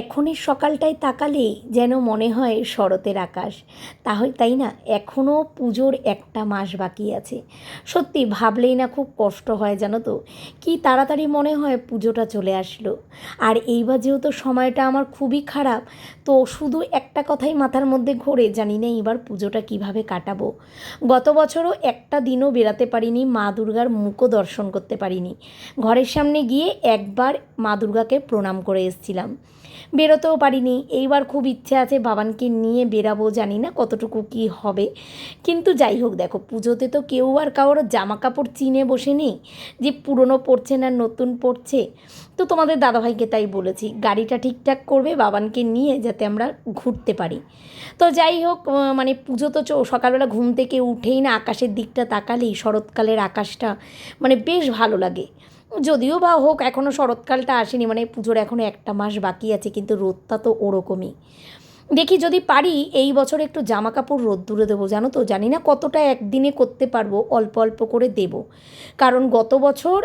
এখনের সকালটায় তাকালেই যেন মনে হয় শরতের আকাশ। তাই না? এখনও পুজোর একটা মাস বাকি আছে। সত্যি ভাবলেই না খুব কষ্ট হয় জানো তো। কি তাড়াতাড়ি মনে হয় পুজোটা চলে আসলো। আর এইবার যেহেতু সময়টা আমার খুবই খারাপ, তো শুধু একটা কথাই মাথার মধ্যে ঘোরে, জানি না এবার পুজোটা কিভাবে কাটাবো। গত বছরও একটা দিনও বেরাতে পারিনি, মা দুর্গার মুখও দর্শন করতে পারিনি। ঘরের সামনে গিয়ে একবার মা দুর্গাকে প্রণাম করে এসেছিলাম, বেরোতেও পারিনি। এইবার খুব ইচ্ছে আছে বাবানকে নিয়ে বেরাবো, জানি না কতটুকু কী হবে। কিন্তু যাই হোক, দেখো পুজোতে তো কেউ আর কারোর জামা কাপড় চিনে বসে নেই যে পুরনো পড়ছে না নতুন পড়ছে। তো তোমাদের দাদাভাইকে তাই বলেছি গাড়িটা ঠিকঠাক করবে বাবানকে নিয়ে, যাতে আমরা ঘুরতে পারি। তো যাই হোক, মানে পুজো তো সকালবেলা ঘুম থেকে উঠেই না আকাশের দিকটা তাকালেই শরৎকালের আকাশটা মানে বেশ ভালো লাগে। যদিও বা হোক, এখনও শরৎকালটা আসেনি, মানে পুজোর এখনও একটা মাস বাকি আছে, কিন্তু রোদটা তো ওরকমই। দেখি যদি পারি এই বছর একটু জামা কাপড় রোদ্দুরে দেবো, জানো তো। জানি না কতটা একদিনে করতে পারবো, অল্প অল্প করে দেবো। কারণ গত বছর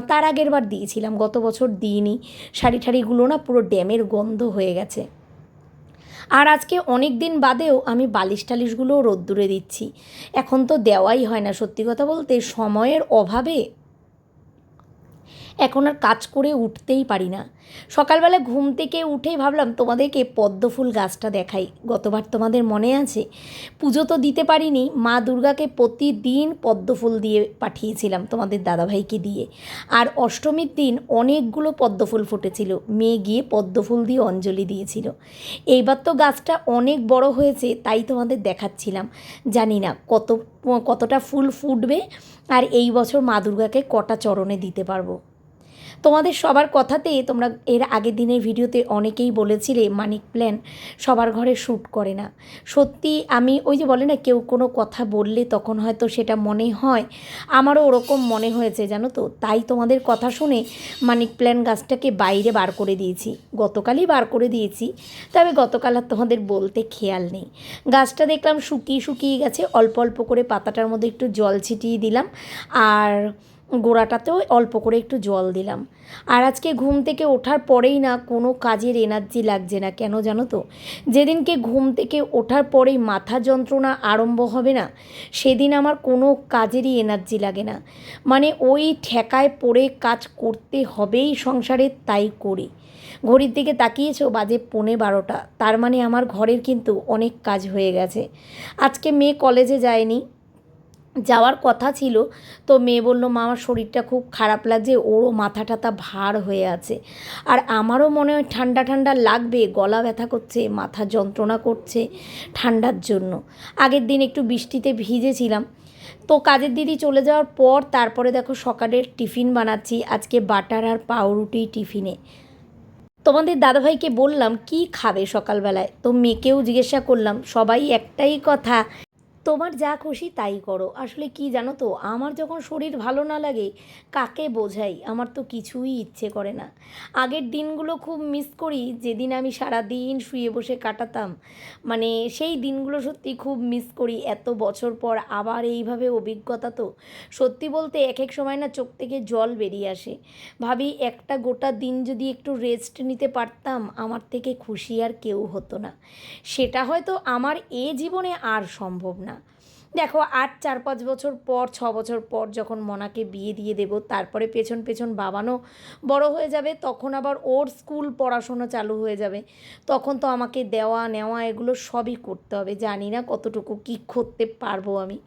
তার আগের বার দিয়েছিলাম, গত বছর দিইনি। শাড়ি ঠাড়িগুলো না পুরো ড্যামের গন্ধ হয়ে গেছে। আর আজকে অনেক দিন বাদেও আমি বালিশ টালিশগুলোও রোদ্দুরে দিচ্ছি। এখন তো দেওয়াই হয় না, সত্যি কথা বলতে সময়ের অভাবে এখন আর কাজ করে উঠতেই পারি না। সকালবেলা ঘুম থেকে উঠেই ভাবলাম তোমাদেরকে পদ্মফুল গাছটা দেখাই। গতবার তোমাদের মনে আছে, পুজো তো দিতে পারিনি, মা দুর্গাকে প্রতিদিন পদ্মফুল দিয়ে পাঠিয়েছিলাম তোমাদের দাদাভাইকে দিয়ে। আর অষ্টমীর দিন অনেকগুলো পদ্মফুল ফুটেছিল, মেয়ে গিয়ে পদ্মফুল দিয়ে অঞ্জলি দিয়েছিল। এইবার তো গাছটা অনেক বড় হয়েছে, তাই তোমাদের দেখাচ্ছিলাম। জানি না কতটা ফুল ফুটবে, আর এই বছর মা দুর্গাকে কটা চরণে দিতে পারবো। তোমাদের সবার কথাতে তোমরা এর আগের দিনের ভিডিওতে অনেকেই বলেছিলে মানিক প্ল্যান সবার ঘরে শ্যুট করে না। সত্যি আমি ওই যে বলে না, কেউ কোনো কথা বললে তখন হয়তো সেটা মনে হয়, আমারও ওরকম মনে হয়েছে জানো তো। তাই তোমাদের কথা শুনে মানিক প্ল্যান গাছটাকে বাইরে বার করে দিয়েছি, গতকালই বার করে দিয়েছি। তবে গতকাল আর তোমাদের বলতে খেয়াল নেই। গাছটা দেখলাম শুকিয়ে শুকিয়ে গেছে, অল্প অল্প করে পাতাটার মধ্যে একটু জল ছিটিয়ে দিলাম, আর গোড়াটাতেও অল্প করে একটু জল দিলাম। আর আজকে ঘুম থেকে ওঠার পরেই না কোনো কাজের এনার্জি লাগছে না, কেন জানো তো। যেদিনকে ঘুম থেকে ওঠার পরেই মাথা যন্ত্রণা আরম্ভ হবে না, সেদিন আমার কোনো কাজেরই এনার্জি লাগে না। মানে ওই ঠেকায় পড়ে কাজ করতে হবেই সংসারে, তাই করি। ঘড়ির দিকে তাকিয়েছো, বাজে 11:15, তার মানে আমার ঘরের কিন্তু অনেক কাজ হয়ে গেছে। আজকে মেয়ে কলেজে যায়নি, যাওয়ার কথা ছিল। তো মেয়ে বলল, মা আমার শরীরটা খুব খারাপ লাগছে, ওরও মাথা টাথা ভার হয়ে আছে। আর আমারও মনে হয় ঠান্ডা ঠান্ডা লাগবে, গলা ব্যথা করছে, মাথা যন্ত্রণা করছে ঠান্ডার জন্য। আগের দিন একটু বৃষ্টিতে ভিজেছিলাম। তো কাজের দিদি চলে যাওয়ার পর তারপরে দেখো সকালের টিফিন বানাচ্ছি, আজকে বাটার আর পাউরুটি টিফিনে। তোমাদের দাদাভাইকে বললাম কি খাবে সকালবেলায়, তো মেয়েকেও জিজ্ঞাসা করলাম, সবাই একটাই কথা, তোমার যা খুশি তাই করো। আসলে কি জানো তো, আমার যখন শরীর ভালো না লাগে কাকে বোঝাই, আমার তো কিছুই ইচ্ছে করে না। আগের দিনগুলো খুব মিস করি, যেদিন আমি সারা দিন শুয়ে বসে কাটাতাম। মানে সেই দিনগুলো সত্যি খুব মিস করি। এত বছর পর আবার এইভাবে অভিজ্ঞতা, তো সত্যি বলতে এক এক সময় না চোখ থেকে জল বেরিয়ে আসে। ভাবি একটা গোটা দিন যদি একটু রেস্ট নিতে পারতাম, আমার থেকে খুশি আর কেউ হতো না। সেটা হয়তো আমার এ জীবনে আর সম্ভব না। দেখো আর 4-5 বছর পর, 6 বছর পর যখন মনাকে বিয়ে দিয়ে দেবো, তারপরে পেছন পেছন বাবানও বড় হয়ে যাবে, তখন আবার ওর স্কুল পড়াশোনা চালু হয়ে যাবে। তখন তো আমাকে দেওয়া নেওয়া এগুলো সবই করতে হবে, জানি না কতটুকু কী করতে পারবো আমি।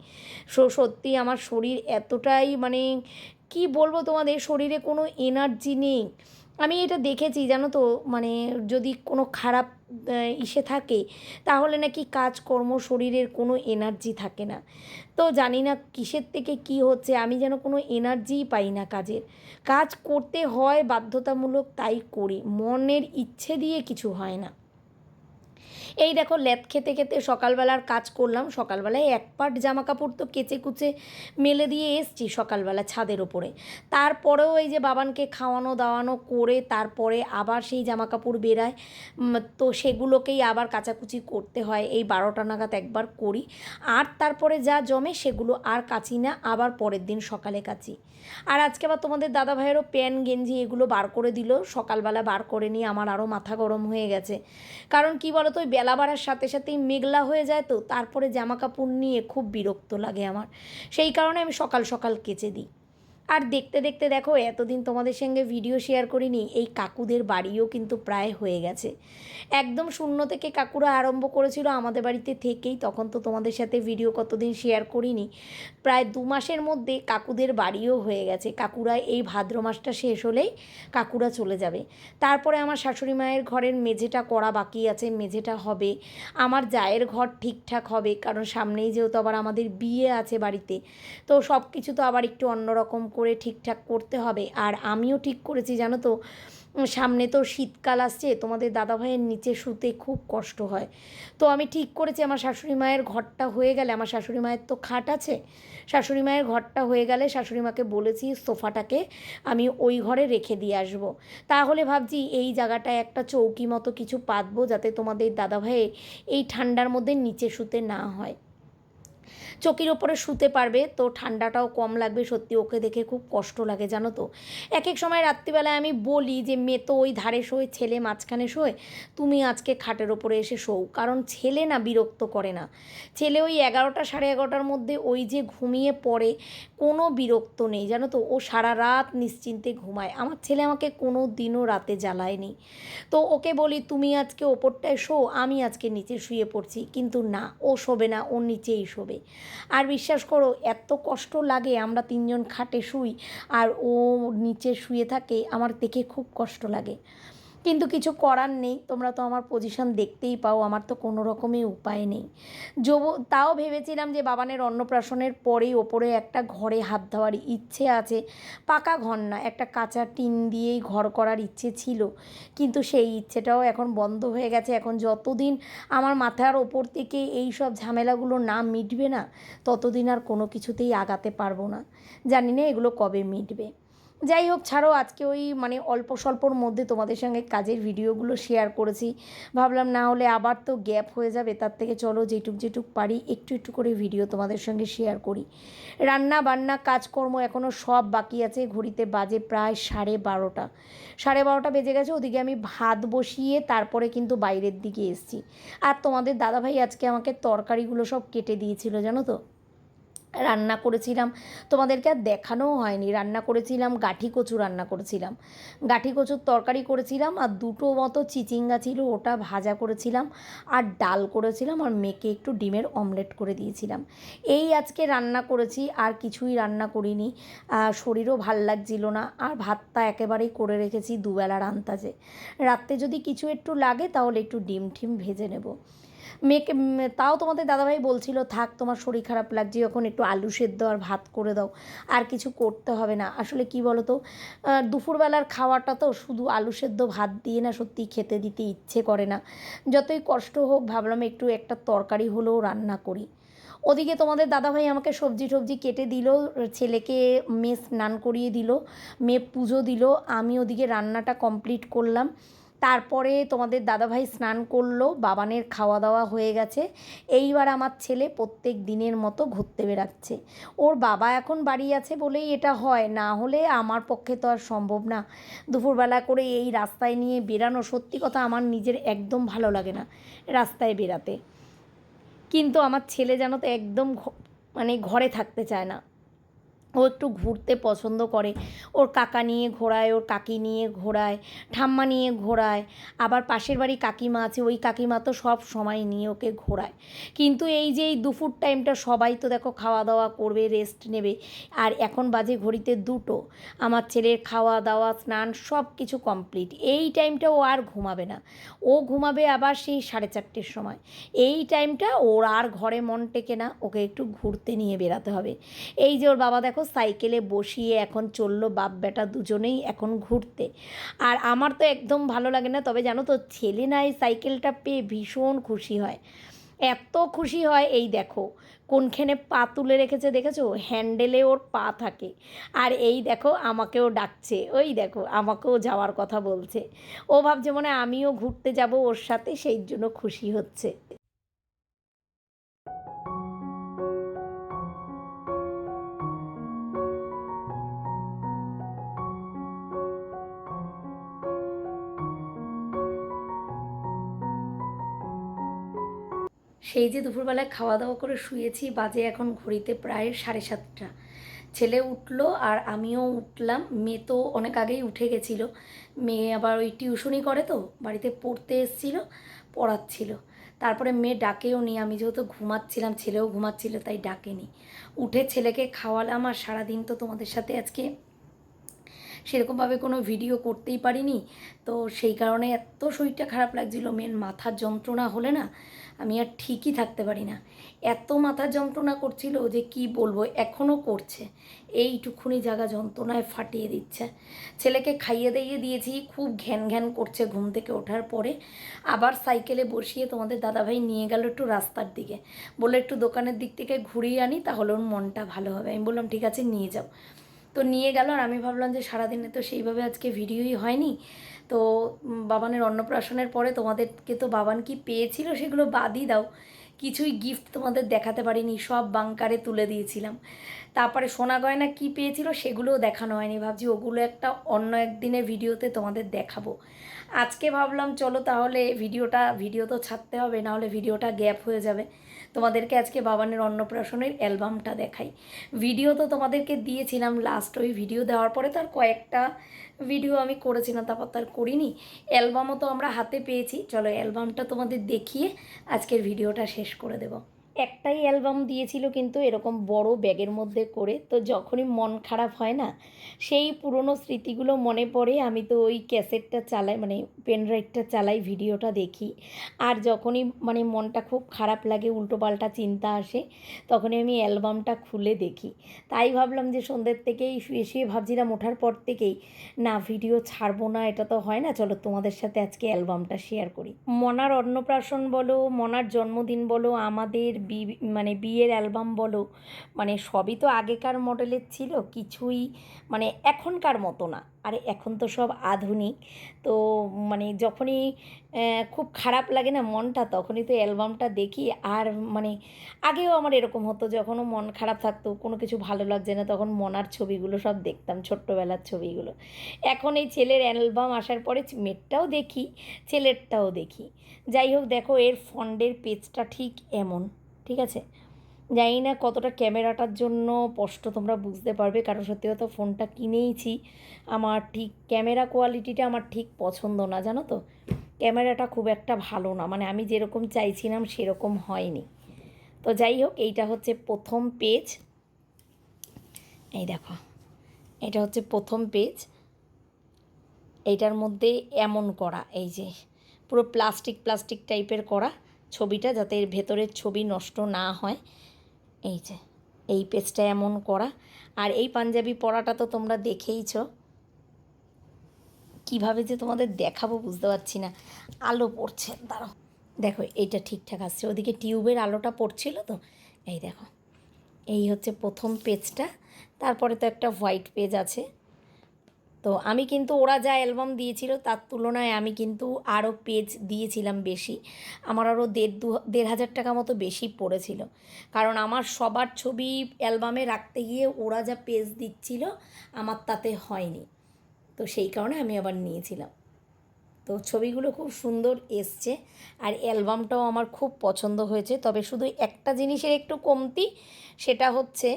সত্যি আমার শরীর এতটাই মানে কি বলবো তোমাদের, শরীরে কোনো এনার্জি নেই। আমি এটা দেখেছি জানো তো, মানে যদি কোনো খারাপ ইসে থাকে, তাহলে নাকি কাজকর্ম শরীরের কোনো এনার্জি থাকে না। তো জানি না কিসের থেকে কি হচ্ছে, আমি যেন কোনো এনার্জিই পাই না কাজের। কাজ করতে হয় বাধ্যতামূলক, তাই করি, মনের ইচ্ছে দিয়ে কিছু হয় না। এই দেখো ল্যাদ খেতে খেতে সকালবেলার কাজ করলাম। সকালবেলায় এক পাট জামা কাপড় তো কেচে কুচে মেলে দিয়ে এসছি সকালবেলা ছাদের ওপরে। তারপরেও এই যে বাবানকে খাওয়ানো দাওয়ানো করে তারপরে আবার সেই জামা কাপড় বেরায়, তো সেগুলোকেই আবার কাচাকুচি করতে হয়। এই 12টা নাগাদ একবার করি, আর তারপরে যা জমে সেগুলো আর কাচি না, আবার পরের দিন সকালে কাচি। আর আজকে আবার তোমাদের দাদা ভাইয়েরও প্যান্ট গেঞ্জি এগুলো বার করে দিল, সকালবেলা বার করে নিয়ে আমার আরও মাথা গরম হয়ে গেছে। কারণ কি বলো তো, ওই বেলা বাড়ার সাথে সাথেই মেঘলা হয়ে যায়, তো তারপরে জামা কাপড় নিয়ে খুব বিরক্ত লাগে আমার। সেই কারণে আমি সকাল সকাল কেচে দিই। আর দেখতে দেখতে দেখো, এতদিন তোমাদের সঙ্গে ভিডিও শেয়ার করিনি, এই কাকুদের বাড়িও কিন্তু প্রায় হয়ে গেছে। একদম শূন্য থেকে কাকুরা আরম্ভ করেছিল আমাদের বাড়িতে থেকেই, তখন তো তোমাদের সাথে ভিডিও কতদিন শেয়ার করিনি। প্রায় 2 মাসের মধ্যে কাকুদের বাড়িও হয়ে গেছে। কাকুরা এই ভাদ্র মাসটা শেষ হলেই কাকুরা চলে যাবে। তারপরে আমার শাশুড়ি মায়ের ঘরের মেঝেটা করা বাকি আছে, মেঝেটা হবে। আমার জায়ের ঘর ঠিকঠাক হবে, কারণ সামনেই যেহেতু আবার আমাদের বিয়ে আছে বাড়িতে, তো সব কিছু তো আবার একটু অন্যরকম করে ঠিকঠাক করতে হবে। আর আমিও ঠিক করেছি জানো তো, সামনে তো শীতকাল আসছে, তোমাদের দাদাভাইয়ের নিচে শুতে খুব কষ্ট হয়। তো আমি ঠিক করেছি আমার শাশুড়ি মায়ের ঘরটা হয়ে গেলে, আমার শাশুড়ি মায়ের তো খাট আছে, শাশুড়ি মায়ের ঘরটা হয়ে গেলে শাশুড়ি মাকে বলেছি সোফাটাকে আমি ওই ঘরে রেখে দিয়ে আসবো। তাহলে ভাবছি এই জায়গাটায় একটা চৌকি মতো কিছু পাতবো, যাতে তোমাদের দাদাভাইয়ের এই ঠান্ডার মধ্যে নিচে শুতে না হয়। চৌকির ওপরে শুতে পারবে, তো ঠান্ডাটাও কম লাগবে। সত্যি ওকে দেখে খুব কষ্ট লাগে জানো তো। এক এক সময় রাত্রিবেলায় আমি বলি যে মেয়ে তো ওই ধারে শোয়, ছেলে মাঝখানে শোয়, তুমি আজকে খাটের ওপরে এসে শোও। কারণ ছেলে না বিরক্ত করে না, ছেলে ওই 11টা 11:30টার মধ্যে ওই যে ঘুমিয়ে পড়ে, কোনো বিরক্ত নেই জানো তো। ও সারা রাত নিশ্চিন্তে ঘুমায়। আমার ছেলে আমাকে কোনো দিনও রাতে জ্বালায়নি। তো ওকে বলি তুমি আজকে ওপরটায় শো, আমি আজকে নিচে শুয়ে পড়ছি, কিন্তু না, ও শোবে না, ও নিচেই শোবে। আর বিশ্বাস করো এত কষ্ট লাগে, আমরা 3জন খাটে শুই আর ও নিচে শুয়ে থাকে, আমার দেখে খুব কষ্ট লাগে। কিন্তু কিছু করার নেই, তোমরা তো আমার পজিশন দেখতেই পাও, আমার তো কোনো রকমই উপায় নেই। তাও ভেবেছিলাম যে বাবানের অন্নপ্রাশনের পরেই ওপরে একটা ঘরে হাত দেওয়ার ইচ্ছে আছে। পাকা ঘর না, একটা কাঁচা টিন দিয়েই ঘর করার ইচ্ছে ছিল, কিন্তু সেই ইচ্ছেটাও এখন বন্ধ হয়ে গেছে। এখন যতদিন আমার মাথার ওপর থেকে এই সব ঝামেলাগুলো না মিটবে না, ততদিন আর কোনো কিছুতেই আগাতে পারবো না। জানি না এগুলো কবে মিটবে। যাই হোক, ছাড়ো, আজকে ওই মানে অল্প স্বল্পর মধ্যে তোমাদের সঙ্গে কাজের ভিডিওগুলো শেয়ার করেছি। ভাবলাম না হলে আবার তো গ্যাপ হয়ে যাবে, তার থেকে চলো যেটুক যেটুক পারি একটু একটু করে ভিডিও তোমাদের সঙ্গে শেয়ার করি। রান্না বান্না কাজকর্ম এখনও সব বাকি আছে। ঘড়িতে বাজে প্রায় 12:30, 12:30 বেজে গেছে। ওদিকে আমি ভাত বসিয়ে তারপরে কিন্তু বাইরের দিকে এসেছি। আর তোমাদের দাদাভাই আজকে আমাকে তরকারিগুলো সব কেটে দিয়েছিল জানো তো। রান্না করেছিলাম, তোমাদেরকে আর দেখানোও হয়নি, রান্না করেছিলাম গাঠি কচু, রান্না করেছিলাম গাঠি কচুর তরকারি করেছিলাম, আর 2টো মতো চিচিঙ্গা ছিল ওটা ভাজা করেছিলাম, আর ডাল করেছিলাম, আর মেয়েকে একটু ডিমের অমলেট করে দিয়েছিলাম। এই আজকে রান্না করেছি, আর কিছুই রান্না করিনি। শরীরও ভাল লাগছিল না, আর ভাতটা একেবারেই করে রেখেছি দুবেলার আন্দাজে। রাত্রে যদি কিছু একটু লাগে তাহলে একটু ডিম টিম ভেজে নেব। মেয়েকে তাও তোমাদের দাদাভাই বলছিল থাক, তোমার শরীর খারাপ লাগছে যখন একটু আলু সেদ্ধ আর ভাত করে দাও, আর কিছু করতে হবে না। আসলে কি বলো তো, দুপুরবেলার খাওয়াটা তো শুধু আলু সেদ্ধ ভাত দিয়ে না সত্যি খেতে দিতে ইচ্ছে করে না। যতই কষ্ট হোক ভাবলাম একটু একটা তরকারি হলেও রান্না করি। ওদিকে তোমাদের দাদাভাই আমাকে সবজি টবজি কেটে দিল, ছেলেকে মেয়ে স্নান করিয়ে দিল, মেয়ে পুজো দিল, আমি ওদিকে রান্নাটা কমপ্লিট করলাম। তারপরে তোমাদের দাদাভাই স্নান করলো, বাবানের খাওয়া দাওয়া হয়ে গেছে। এইবার আমার ছেলে প্রত্যেক দিনের মতো ঘুরতে বেরাচ্ছে। ওর বাবা এখন বাড়ি আছে বলেই এটা হয়, না হলে আমার পক্ষে তো আর সম্ভব না। দুপুরবেলা করে এই রাস্তায় নিয়ে বেরানো, সত্যি কথা আমার নিজের একদম ভালো লাগে না রাস্তায় বেরাতে। কিন্তু আমার ছেলে জানো তো একদম মানে ঘরে থাকতে চায় না, ও একটু ঘুরতে পছন্দ করে। ওর কাকা নিয়ে ঘোরায়, ওর কাকি নিয়ে ঘোরায়, ঠাম্মা নিয়ে ঘোরায়, আবার পাশের বাড়ি কাকিমা আছে, ওই কাকিমা তো সব সময় নিয়ে ওকে ঘোরায়। কিন্তু এই যে এই দুপুর টাইমটা সবাই তো দেখো খাওয়া দাওয়া করবে, রেস্ট নেবে, আর এখন বাজে ঘড়িতে 2টো। আমার ছেলের খাওয়া দাওয়া স্নান সব কিছু কমপ্লিট। এই টাইমটা ও আর ঘুমাবে না, ও ঘুমাবে আবার সেই 4:30-র সময়। এই টাইমটা ওর আর ঘরে মন টেকে না, ওকে একটু ঘুরতে নিয়ে বেরাতে হবে। এই যে ওর বাবা দেখো সাইকেলে বসিয়ে এখন চললো বাপ বেটা দুজনেই এখন ঘুরতে। আর আমার তো একদম ভালো লাগে না, তবে জানো তো ছেলে না এই সাইকেলটা পেয়ে ভীষণ খুশি হয়, এত খুশি হয়। এই দেখো কোনখানে পা তুলে রেখেছে দেখেছো, হ্যান্ডেলে ওর পা থাকে। আর এই দেখো আমাকেও ডাকছে, ওই দেখো আমাকেও যাওয়ার কথা বলছে। ও ভাবছে মনে হয় আমিও ঘুরতে যাব ওর সাথে, সেই জন্য খুশি হচ্ছে। সেই যে দুপুরবেলায় খাওয়া দাওয়া করে শুয়েছি, বাজে এখন ঘড়িতে প্রায় 7:30। ছেলে উঠলো আর আমিও উঠলাম। মেয়ে তো অনেক আগেই উঠে গেছিলো। মেয়ে আবার ওই টিউশনি করে তো, বাড়িতে পড়তে এসেছিলো, পড়াচ্ছিল। তারপরে মেয়ে ডাকেও নি, আমি যেহেতু ঘুমাচ্ছিলাম, ছেলেও ঘুমাচ্ছিল, তাই ডাকেনি। উঠে ছেলেকে খাওয়ালাম। আর সারাদিন তো তোমাদের সাথে আজকে সেরকমভাবে কোনো ভিডিও করতেই পারিনি। তো সেই কারণে এত শরীরটা খারাপ লাগছিলো, মেন মাথার যন্ত্রণা হলে না আমি আর ঠিকই থাকতে পারি না। এত মাথার যন্ত্রণা করছিল যে কি বলবো, এখনও করছে। এইটুকুনি জায়গা যন্ত্রণায় ফাটিয়ে দিচ্ছে। ছেলেকে খাইয়ে দাইয়ে দিয়েছি, খুব ঘ্যান ঘ্যান করছে ঘুম থেকে ওঠার পরে। আবার সাইকেলে বসিয়ে তোমাদের দাদাভাই নিয়ে গেল একটু রাস্তার দিকে, বলে একটু দোকানের দিক থেকে ঘুরিয়ে আনি, তাহলে ওর মনটা ভালো হবে। আমি বললাম ঠিক আছে নিয়ে যাও। তো নিয়ে গেল। আর আমি ভাবলাম যে সারাদিনে তো সেইভাবে আজকে ভিডিওই হয়নি, তো বাবানের অন্নপ্রাশনের পরে তোমাদেরকে তো বাবান কি পেয়েছিল সেগুলো বাদই দাও, কিছুই গিফট তোমাদের দেখাতে পারিনি, সব বাংকারে তুলে দিয়েছিলাম। তারপরে সোনা গয়না কী পেয়েছিল সেগুলোও দেখানো হয়নি, ভাবছি ওগুলো একটা অন্য একদিনের ভিডিওতে তোমাদের দেখাবো। আজকে ভাবলাম চলো তাহলে ভিডিও তো ছাড়তে হবে, নাহলে ভিডিওটা গ্যাপ হয়ে যাবে। তোমাদেরকে আজকে বাবানের অন্নপ্রাশনের অ্যালবামটা দেখাই। ভিডিও তো তোমাদেরকে দিয়েছিলাম লাস্ট, ওই ভিডিও দেওয়ার পরে তার কয়েকটা ভিডিও আমি করেছিলাম, তারপর তার করিনি। অ্যালবামও তো আমরা হাতে পেয়েছি, চলো অ্যালবামটা তোমাদের দেখিয়ে আজকের ভিডিওটা শেষ করে দেবো। একটাই অ্যালবাম দিয়েছিল কিন্তু এরকম বড় ব্যাগের মধ্যে করে, তো যখনই মন খারাপ হয় না সেই পুরনো স্মৃতিগুলো মনে পড়ে। আমি তো ওই ক্যাসেটটা চালাই, মানে পেনড্রাইভটা চালাই, ভিডিওটা দেখি। আর যখনই মানে মনটা খুব খারাপ লাগে, উল্টোপাল্টা চিন্তা আসে, তখনই আমি অ্যালবামটা খুলে দেখি। তাই ভাবলাম যে সন্ধ্যের থেকেই শুয়ে শুয়ে ভাবছিলাম ওঠার পর থেকেই, না ভিডিও ছাড়বো না, এটা তো হয় না, চলো তোমাদের সাথে আজকে অ্যালবামটা শেয়ার করি। মনার অন্নপ্রাশন বলো, মনার জন্মদিন বলো, আমাদের মানে বিয়ের অ্যালবাম বলো, মানে সবই তো আগেকার মডেলের ছিল, কিছুই মানে এখনকার মতো না। আরে এখন তো সব আধুনিক। তো মানে যখনই খুব খারাপ লাগে না মনটা, তখনই তো অ্যালবামটা দেখি। আর মানে আগেও আমার এরকম হতো, যখনও মন খারাপ থাকতো, কোনো কিছু ভালো লাগছে না, তখন মনার ছবিগুলো সব দেখতাম, ছোট্টবেলার ছবিগুলো। এখন এই ছেলের অ্যালবাম আসার পরে মেয়েরটাও দেখি, ছেলেরটাও দেখি। যাই হোক দেখো এর ফন্ডের পেজটা ঠিক এমন, ঠিক আছে। জানি না কতটা ক্যামেরাটার জন্য স্পষ্ট তোমরা বুঝতে পারবে, কারণ সত্যি কথা ফোনটা কিনেইছি, আমার ঠিক ক্যামেরা কোয়ালিটিটা আমার ঠিক পছন্দ না, জানো তো। ক্যামেরাটা খুব একটা ভালো না, মানে আমি যেরকম চাইছিলাম সেরকম হয়নি। তো যাই হোক এইটা হচ্ছে প্রথম পেজ, এই দেখো এটা হচ্ছে প্রথম পেজ। এইটার মধ্যে এমন করা, এই যে পুরো প্লাস্টিক টাইপের করা ছবিটা, যাতে এর ভেতরের ছবি নষ্ট না হয়। এই যে এই পেজটা এমন করা। আর এই পাঞ্জাবি পরাটা তো তোমরা দেখেইছো, কীভাবে যে তোমাদের দেখাবো বুঝতে পারছি না, আলো পড়ছে, দাঁড়াও দেখো এইটা ঠিকঠাক আসছে, ওদিকে টিউবের আলোটা পড়ছিল তো। এই দেখো এই হচ্ছে প্রথম পেজটা। তারপরে তো একটা হোয়াইট পেজ আছে। তো আমি কিন্তু ওরা যা অ্যালবাম দিয়েছিল তার তুলনায় আমি কিন্তু আরও পেজ দিয়েছিলাম বেশি, আমার আরও 1,500 টাকা মতো বেশি পড়েছিল। কারণ আমার সবার ছবি অ্যালবামে রাখতে গিয়ে ওরা যা পেজ দিচ্ছিল আমার তাতে হয়নি, তো সেই কারণে আমি আবার নিয়েছিলাম। তো ছবিগুলো খুব সুন্দর এসছে, আর অ্যালবামটাও আমার খুব পছন্দ হয়েছে। তবে শুধু একটা জিনিসের একটু কমতি, সেটা হচ্ছে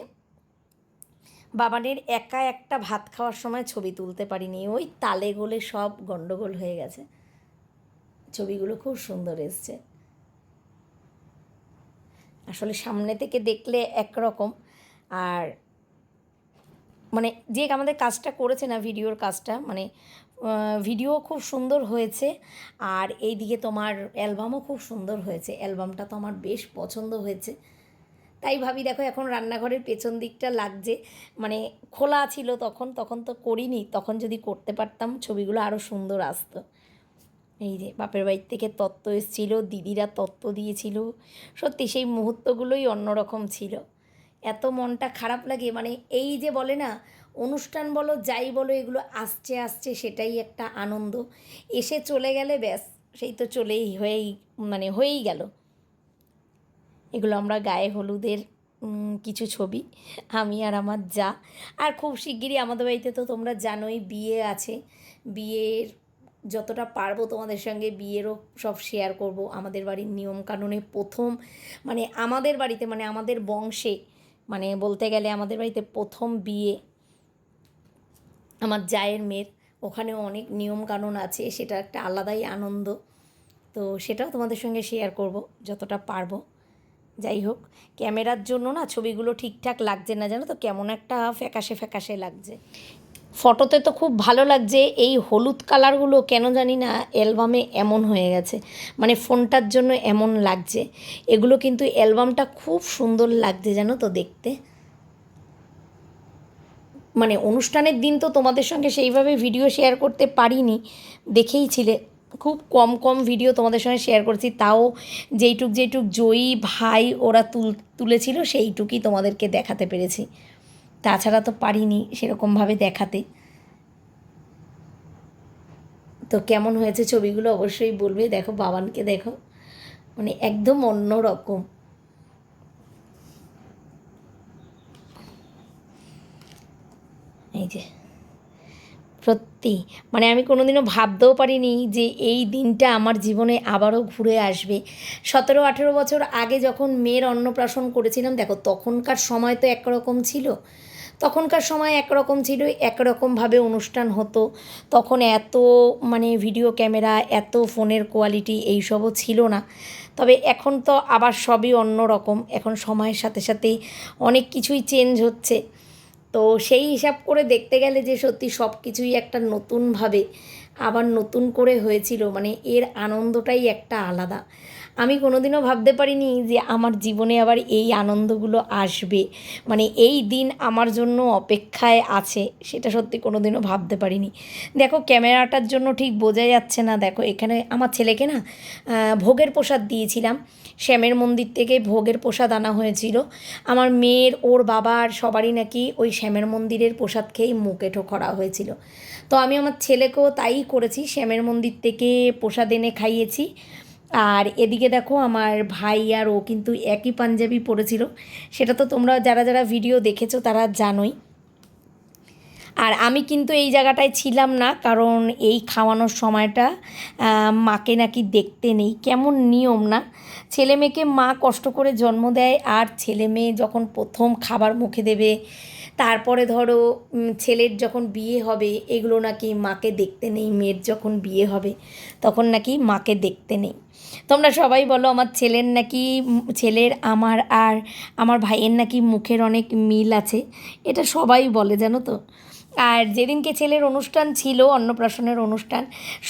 বাবানের একা একটা ভাত খাওয়ার সময় ছবি তুলতে পারিনি, ওই তালে গোলে সব গন্ডগোল হয়ে গেছে। ছবিগুলো খুব সুন্দর এসছে, আসলে সামনে থেকে দেখলে একরকম, আর মানে যে আমাদের কাজটা করেছে না ভিডিওর কাজটা, মানে ভিডিও খুব সুন্দর হয়েছে। আর এই দিকে তোমার অ্যালবামও খুব সুন্দর হয়েছে, অ্যালবামটা তো আমার বেশ পছন্দ হয়েছে। তাই ভাবি দেখো এখন রান্নাঘরের পেছন দিকটা লাগছে, মানে খোলা ছিল তখন, তখন তো করিনি, তখন যদি করতে পারতাম ছবিগুলো আরও সুন্দর আসতো। এই যে বাপের বাড়ির থেকে তত্ত্ব এসেছিল, দিদিরা তত্ত্ব দিয়েছিল, সত্যি সেই মুহূর্তগুলোই অন্যরকম ছিল। এত মনটা খারাপ লাগে, মানে এই যে বলে না অনুষ্ঠান বলো যাই বলো এগুলো আসছে আসছে, সেটাই একটা আনন্দ। এসে চলে গেলে ব্যাস সেই তো চলেই হয়েই গেল। এগুলো আমরা গায়ে হলুদের কিছু ছবি, আমি আর আমার যা। আর খুব শিগগিরই আমাদের বাড়িতে তো তোমরা জানোই বিয়ে আছে, বিয়ের যতটা পারবো তোমাদের সঙ্গে বিয়েরও সব শেয়ার করব। আমাদের বাড়ির নিয়মকানুনে প্রথম, মানে আমাদের বাড়িতে, মানে আমাদের বংশে, মানে বলতে গেলে আমাদের বাড়িতে প্রথম বিয়ে আমার জায়ের মেয়ের। ওখানেও অনেক নিয়মকানুন আছে, সেটা একটা আলাদাই আনন্দ। তো সেটাও তোমাদের সঙ্গে শেয়ার করব যতটা পারবো। যাই হোক, ক্যামেরার জন্য না ছবিগুলো ঠিকঠাক লাগছে না, জানো তো, কেমন একটা ফ্যাকাশে ফ্যাকাশে লাগছে। ফটোতে তো খুব ভালো লাগছে, এই হলুদ কালারগুলো কেন জানি না অ্যালবামে এমন হয়ে গেছে, মানে ফোনটার জন্য এমন লাগছে। এগুলো কিন্তু অ্যালবামটা খুব সুন্দর লাগছে জানো তো দেখতে। মানে অনুষ্ঠানের দিন তো তোমাদের সঙ্গে সেইভাবে ভিডিও শেয়ার করতে পারিনি, দেখেইছিলে খুব কম কম ভিডিও তোমাদের সঙ্গে শেয়ার করছি, তাও যেইটুক জয়ী ভাই ওরা তুলেছিল সেইটুকুই তোমাদেরকে দেখাতে পেরেছি, তাছাড়া তো পারিনি সেরকমভাবে দেখাতে। তো কেমন হয়েছে ছবিগুলো অবশ্যই বলবে। দেখো বাবানকে দেখো, মানে একদম অন্য রকম। এই যে সত্যি, মানে আমি কোনোদিনও ভাবতেও পারিনি যে এই দিনটা আমার জীবনে আবারও ঘুরে আসবে। 17-18 বছর আগে যখন মেয়ের অন্নপ্রাশন করেছিলাম, দেখো তখনকার সময় তো একরকম ছিল, তখনকার সময় একরকম ছিল, একরকমভাবে অনুষ্ঠান হতো। তখন এত মানে ভিডিও ক্যামেরা, এত ফোনের কোয়ালিটি এইসবও ছিল না। তবে এখন তো আবার সবই অন্য রকম, এখন সময়ের সাথে সাথে অনেক কিছুই চেঞ্জ হচ্ছে। তো সেই হিসাব করে দেখতে গেলে যে সত্যি সব কিছুই একটা নতুনভাবে আবার নতুন করে হয়েছিল, মানে এর আনন্দটাই একটা আলাদা। আমি কোনোদিনও ভাবতে পারিনি যে আমার জীবনে আবার এই আনন্দগুলো আসবে, মানে এই দিন আমার জন্য অপেক্ষায় আছে, সেটা সত্যি কোনোদিনও ভাবতে পারিনি। দেখো ক্যামেরাটার জন্য ঠিক বোঝা যাচ্ছে না, দেখো এখানে আমার ছেলেকে না ভোগের প্রসাদ দিয়েছিলাম, শ্যামের মন্দির থেকে ভোগের প্রসাদ আনা হয়েছিল। আমার মেয়ের, ওর বাবার সবারই নাকি ওই শ্যামের মন্দিরের প্রসাদ খেয়েই মুখ এঁঠো করা হয়েছিল। তো আমি আমার ছেলেকেও তাই করেছি, শ্যামের মন্দির থেকে প্রসাদ এনে খাইয়েছি। আর এদিকে দেখো আমার ভাই আর ও কিন্তু একই পাঞ্জাবি পরেছিল, সেটা তো তোমরা যারা যারা ভিডিও দেখেছো তারা জানোই। আর আমি কিন্তু এই জায়গাটায় ছিলাম না, কারণ এই খাওয়ানোর সময়টা মাকে নাকি দেখতে নেই, কেমন নিয়ম না, ছেলে মেয়েকে মা কষ্ট করে জন্ম দেয়, আর ছেলে মেয়ে যখন প্রথম খাবার মুখে দেবে, তারপরে ধরো ছেলের যখন বিয়ে হবে, এগুলো নাকি মাকে দেখতে নেই, মেয়ের যখন বিয়ে হবে তখন নাকি মাকে দেখতে নেই। তোমরা সবাই বলো আমার ছেলের নাকি, ছেলের আমার আর আমার ভাইয়ের নাকি মুখের অনেক মিল আছে, এটা সবাই বলে জানো তো। আর যেদিনকে ছেলের অনুষ্ঠান ছিল, অন্নপ্রাশনের অনুষ্ঠান,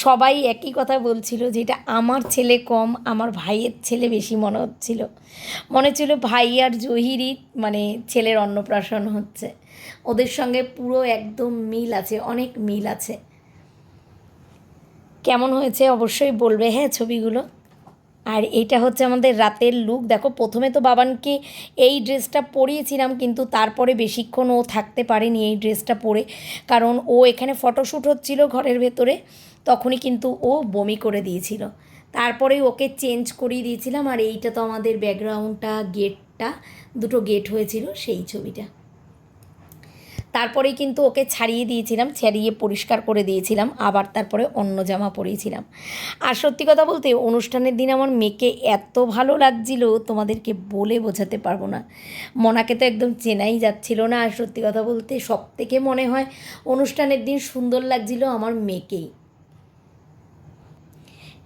সবাই একই কথা বলছিল যে এটা আমার ছেলে কম, আমার ভাইয়ের ছেলে বেশি মনে হচ্ছিল, মনে হচ্ছিল ভাই আর জহিরই মানে ছেলের অন্নপ্রাশন হচ্ছে, ওদের সঙ্গে পুরো একদম মিল আছে, অনেক মিল আছে। কেমন হয়েছে অবশ্যই বলবে হ্যাঁ ছবিগুলো। আর এইটা হচ্ছে আমাদের রাতের লুক। দেখো প্রথমে তো বাবানকে এই ড্রেসটা পরিয়েছিলাম, কিন্তু তারপরে বেশিক্ষণ ও থাকতে পারেনি এই ড্রেসটা পরে, কারণ ও এখানে ফটোশ্যুট হচ্ছিল ঘরের ভেতরে, তখনই কিন্তু ও বমি করে দিয়েছিল। তারপরেই ওকে চেঞ্জ করিয়ে দিয়েছিলাম। আর এইটা তো আমাদের ব্যাকগ্রাউন্ডটা, গেটটা, দুটো গেট হয়েছিল সেই ছবিটা। তারপরেই কিন্তু ওকে ছাড়িয়ে দিয়েছিলাম, ছাড়িয়ে পরিষ্কার করে দিয়েছিলাম, আবার তারপরে অন্য জামা পরিয়েছিলাম। আর সত্যি কথা বলতে অনুষ্ঠানের দিন আমার মেয়েকে এত ভালো লাগছিল তোমাদেরকে বলে বোঝাতে পারবো না। মনাকে তো একদম চেনাই যাচ্ছিল না, আর সত্যি কথা বলতে সবথেকে মনে হয় অনুষ্ঠানের দিন সুন্দর লাগছিল আমার মেয়েকেই।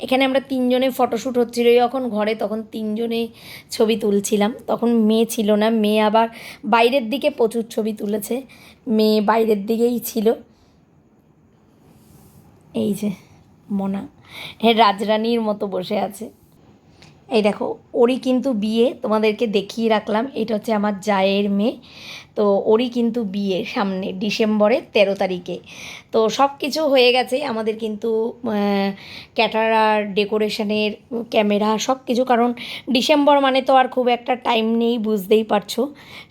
এখানে আমরা তিনজনে ফটোশ্যুট হচ্ছিল যখন ঘরে, তখন তিনজনে ছবি তুলছিলাম, তখন মেয়ে ছিল না, মেয়ে আবার বাইরের দিকে প্রচুর ছবি তুলেছে, মেয়ে বাইরের দিকেই ছিল। এই যে মনা, হ্যাঁ রাজরানীর মতো বসে আছে। এই দেখো ওরই কিন্তু বিয়ে, তোমাদেরকে দেখিয়ে রাখলাম। এটা হচ্ছে আমার জায়ের মেয়ে। তো ওরই কিন্তু বিয়ে সামনে ডিসেম্বরের 13 তারিখে। তো সব কিছু হয়ে গেছে আমাদের কিন্তু ক্যাটারার, ডেকোরেশনের, ক্যামেরা সব কিছু, কারণ ডিসেম্বর মানে তো আর খুব একটা টাইম নেই, বুঝতেই পারছো।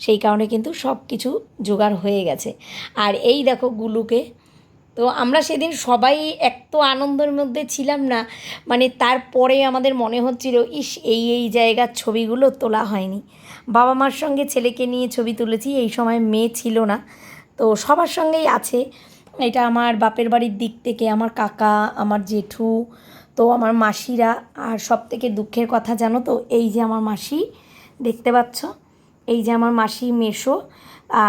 সেই কারণে কিন্তু সব কিছু জোগাড় হয়ে গেছে। আর এই দেখো গুলুকে। তো আমরা সেদিন সবাই এত আনন্দের মধ্যে ছিলাম না, মানে তারপরে আমাদের মনে হচ্ছিল ইস এই জায়গার ছবিগুলো তোলা হয়নি। বাবা মার সঙ্গে ছেলেকে নিয়ে ছবি তুলেছি, এই সময় মেয়ে ছিল না। তো সবার সঙ্গেই আছে। এটা আমার বাপের বাড়ির দিক থেকে আমার কাকা, আমার জেঠু, তো আমার মাসিরা। আর সব থেকে দুঃখের কথা জানো তো, এই যে আমার মাসি দেখতে পাচ্ছ, এই যে আমার মাসি মেসো,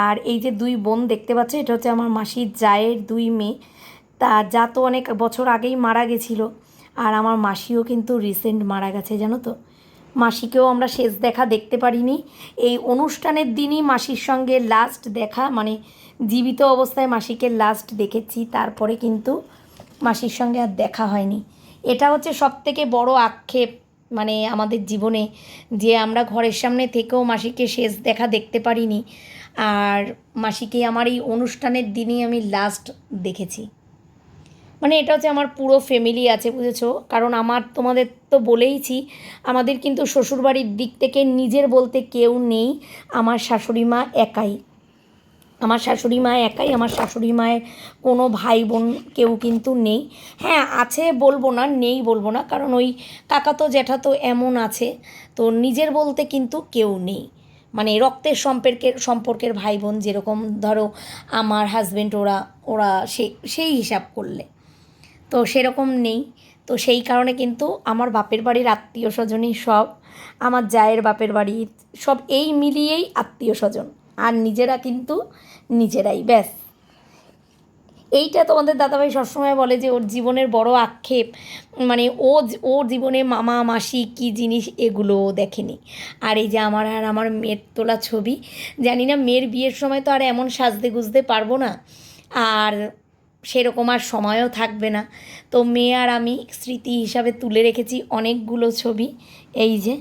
আর এই যে দুই বোন দেখতে পাচ্ছ, এটা হচ্ছে আমার মাসির জায়ের দুই মেয়ে। তা যা তো অনেক বছর আগেই মারা গেছিলো। আর আমার মাসিও কিন্তু রিসেন্ট মারা গেছে জানো তো। মাসিকেও আমরা শেষ দেখা দেখতে পারিনি। এই অনুষ্ঠানের দিনই মাসির সঙ্গে লাস্ট দেখা, মানে জীবিত অবস্থায় মাসিকে লাস্ট দেখেছি, তারপরে কিন্তু মাসির সঙ্গে আর দেখা হয়নি। এটা হচ্ছে সবথেকে বড় আক্ষেপ মানে আমাদের জীবনে, যে আমরা ঘরের সামনে থেকেও মাসিকে শেষ দেখা দেখতে পারিনি। আর মাসিকে আমার এই অনুষ্ঠানের দিনই আমি লাস্ট দেখেছি। মানে এটা হচ্ছে আমার পুরো ফ্যামিলি আছে, বুঝেছো। কারণ আমার তোমাদের তো বলেইছি, আমাদের কিন্তু শ্বশুরবাড়ির দিক থেকে নিজের বলতে কেউ নেই। আমার শাশুড়ি মা একাই, আমার শাশুড়ি মা একাই, আমার শাশুড়ি মায়ের কোনো ভাই বোন কেউ কিন্তু নেই। হ্যাঁ আছে, বলবো না নেই বলবো না, কারণ ওই কাকাতো জ্যাঠাতো এমন আছে। তো নিজের বলতে কিন্তু কেউ নেই, মানে রক্তের সম্পর্কের ভাই বোন যেরকম ধরো আমার হাজব্যান্ড, ওরা ওরা সেই হিসাব করলে তো সেরকম নেই। তো সেই কারণে কিন্তু আমার বাপের বাড়ির আত্মীয় স্বজনই সব, আমার জায়ের বাপের বাড়ির সব এই মিলিয়েই আত্মীয় স্বজন। আর নিজেরা কিন্তু নিজেরাই, ব্যাস। এইটা তোমাদের দাদাভাই সবসময় বলে যে ওর জীবনের বড় আক্ষেপ, মানে ওর জীবনে মামা মাসি কী জিনিস এগুলো ও দেখেনি। আর এই যে আমার আর আমার মেয়ের তোলা ছবি, জানি না মেয়ের বিয়ের সময় তো আর এমন সাজতে গুজতে পারবো না, আর সেরকম আর সময়ও থাকবে না। তো মেয়ে আর আমি স্মৃতি হিসাবে তুলে রেখেছি অনেকগুলো ছবি। এই যে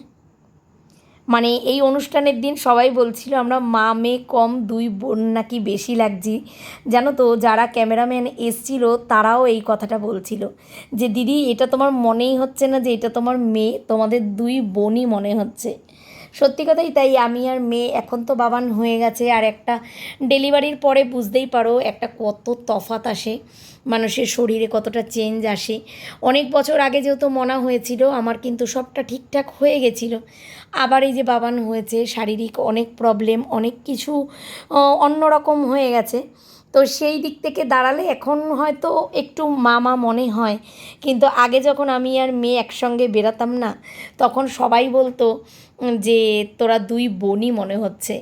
মানে এই অনুষ্ঠানের দিন সবাই বলছিল আমরা মা মেয়ে কম, দুই বোন নাকি বেশি লাগছি জানো তো। যারা ক্যামেরাম্যান এসছিল তারাও এই কথাটা বলছিল যে দিদি এটা তোমার মনেই হচ্ছে না যে এটা তোমার মেয়ে, তোমাদের দুই বোনই মনে হচ্ছে। সত্যি কথাই তাই। আমি আর মেয়ে এখন তো বাবান হয়ে গেছে, আর একটা ডেলিভারির পরে বুঝতেই পারো একটা কত তফাৎ আসে, মানুষের শরীরে কতটা চেঞ্জ আসে। অনেক বছর আগে যেহেতু মনা হয়েছিল আমার, কিন্তু সবটা ঠিকঠাক হয়ে গেছিলো। আবার এই যে বাবান হয়েছে, শারীরিক অনেক প্রবলেম, অনেক কিছু অন্যরকম হয়ে গেছে। তো সেই দিক থেকে দাঁড়ালে এখন হয়তো একটু মামা মনে হয়, কিন্তু আগে যখন আমি আর মেয়ে একসঙ্গে বেরাতাম না, তখন সবাই বলতো যে তোরা দুই বোনই মনে হচ্ছে,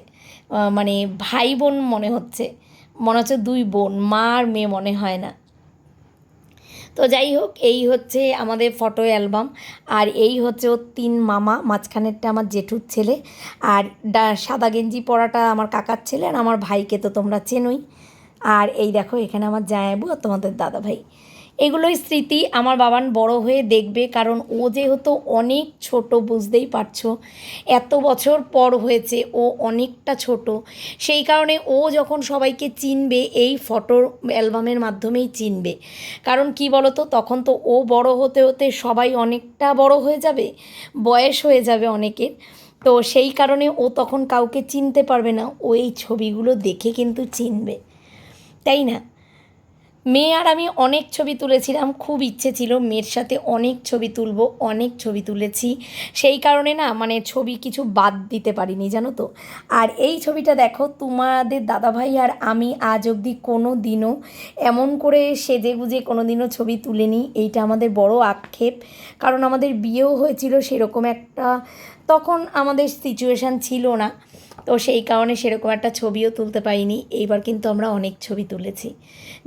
মানে ভাই বোন মনে হচ্ছে, মনে হচ্ছে দুই বোন, মা আর মেয়ে মনে হয় না। তো যাই হোক, এই হচ্ছে আমাদের ফটো অ্যালবাম। আর এই হচ্ছে ওর তিন মামা, মাঝখানেরটা আমার জেঠুর ছেলে, আর সাদা গেঞ্জি পরাটা আমার কাকার ছেলে, আর আমার ভাইকে তো তোমরা চেনোই। আর এই দেখো এখানে আমার জামাইবু আর তোমাদের দাদা ভাই। এগুলোই স্মৃতি আমার বাবান বড় হয়ে দেখবে, কারণ ও যেহেতু অনেক ছোট, বুঝতেই পারছো এত বছর পর হয়েছে, ও অনেকটা ছোট। সেই কারণে ও যখন সবাইকে চিনবে এই ফটোর অ্যালবামের মাধ্যমেই চিনবে। কারণ কি বলো তো, তখন তো ও বড় হতে হতে সবাই অনেকটা বড় হয়ে যাবে, বয়স হয়ে যাবে অনেকের। তো সেই কারণে ও তখন কাউকে চিনতে পারবে না, ও এই ছবিগুলো দেখে কিন্তু চিনবে, তাই না। মেয়ে আর আমি অনেক ছবি তুলেছিলাম, খুব ইচ্ছে ছিল মেয়ের সাথে অনেক ছবি তুলবো, অনেক ছবি তুলেছি। সেই কারণে না মানে ছবি কিছু বাদ দিতে পারিনি জানো তো। আর এই ছবিটা দেখো, তোমাদের দাদাভাই আর আমি আজ অবধি কোনো দিনও এমন করে সেজে গুজে কোনো দিনও ছবি তুলিনি। এইটা আমাদের বড় আক্ষেপ, কারণ আমাদের বিয়েও হয়েছিল সেরকম একটা, তখন আমাদের সিচুয়েশান ছিল না। তো সেই কারণে সেরকম একটা ছবিও তুলতে পারিনি। এইবার কিন্তু আমরা অনেক ছবি তুলেছি।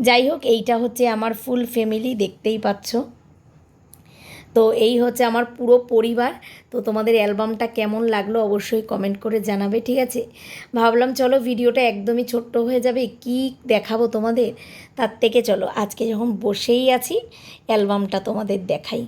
যাই হোক, এইটা হচ্ছে আমার ফুল ফ্যামিলি, দেখতেই পাচ্ছ। তো এই হচ্ছে আমার পুরো পরিবার। তো তোমাদের অ্যালবামটা কেমন লাগলো অবশ্যই কমেন্ট করে জানাবে, ঠিক আছে। ভাবলাম চলো ভিডিওটা একদমই ছোট্ট হয়ে যাবে, কি দেখাবো তোমাদের, তার থেকে চলো আজকে যখন বসেই আছি অ্যালবামটা তোমাদের দেখাই।